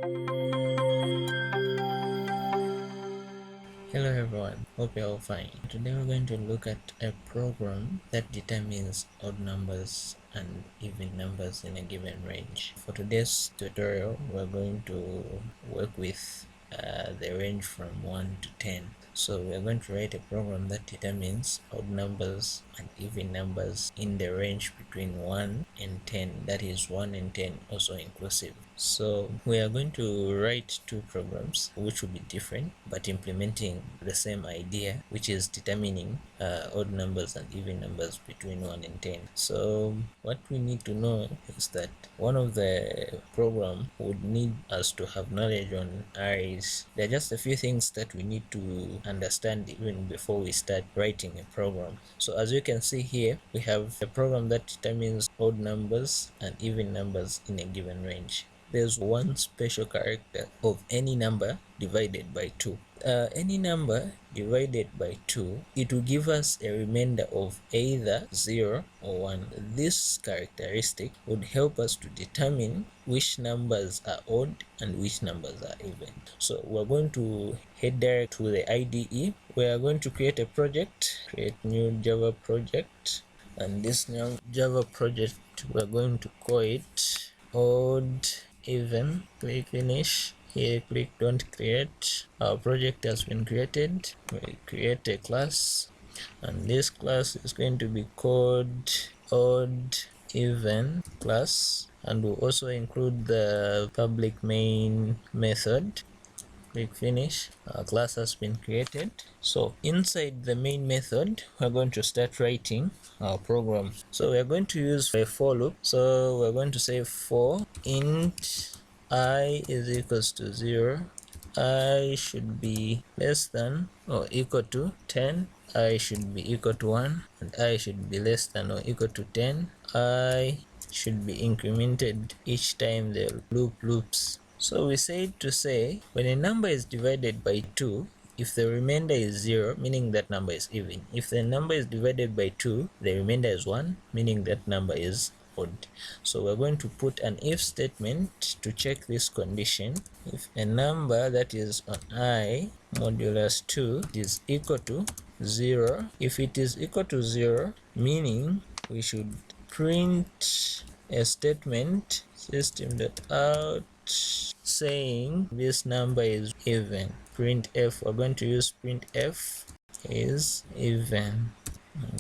Hello everyone, hope you're all fine. Today we're going to look at a program that determines odd numbers and even numbers in a given range. For today's tutorial, we're going to work with the range from 1 to 10. So we're going to write a program that determines odd numbers and even numbers in the range between 1 and 10, that is 1 and 10 also inclusive. So we are going to write two programs which will be different but implementing the same idea, which is determining odd numbers and even numbers between 1 and 10. So what we need to know is that one of the program would need us to have knowledge on arrays. There are just a few things that we need to understand even before we start writing a program. So as you can see here, we have a program that determines odd numbers and even numbers in a given range. There's one special character of any number divided by 2. Any number divided by 2, it will give us a remainder of either 0 or 1. This characteristic would help us to determine which numbers are odd and which numbers are even. So we're going to head direct to the IDE. We are going to create a project, create new Java project, and this new Java project we're going to call it odd even. Click finish. Here click don't create. Our project has been created. We create a class, and this class is going to be called odd even class, and we'll also include the public main method. Click finish. Our class has been created. So inside the main method, we're going to start writing our program. So we're going to use a for loop. So we're going to say for int I is equals to 0, I should be less than or equal to 10, I should be equal to 1, and I should be less than or equal to 10. I should be incremented each time the loop loops. So we said to say when a number is divided by 2, if the remainder is 0, meaning that number is even. If the number is divided by 2, the remainder is 1, meaning that number is odd. So we're going to put an if statement to check this condition. If a number that is on I modulus 2 is equal to 0, if it is equal to 0, meaning we should print a statement system.out saying this number is even. Printf, we're going to use printf is even.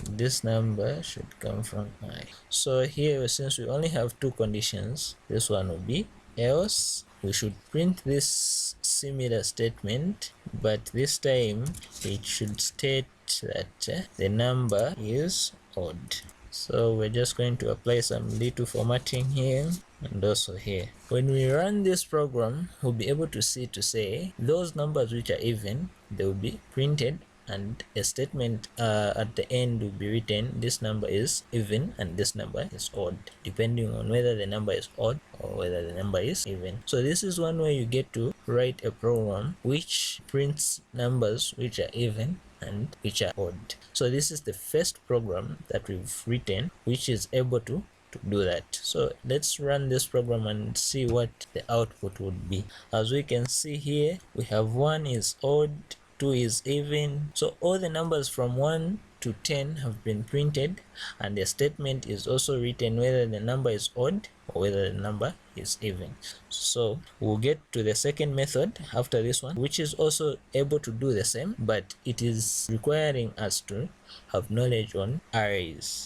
This number should come from I. So here, since we only have two conditions, this one will be else. We should print this similar statement, but this time it should state that the number is odd. So we're just going to apply some little formatting here and also here. When we run this program, we'll be able to see to say those numbers which are even, they will be printed, and a statement at the end will be written this number is even and this number is odd, depending on whether the number is odd or whether the number is even. So this is one way you get to write a program which prints numbers which are even and which are odd. So this is the first program that we've written which is able to do that. So let's run this program and see what the output would be. As we can see here, we have 1 is odd, 2 is even. So all the numbers from 1 to 10 have been printed, and the statement is also written whether the number is odd or whether the number is even. So we'll get to the second method after this one, which is also able to do the same, but it is requiring us to have knowledge on arrays.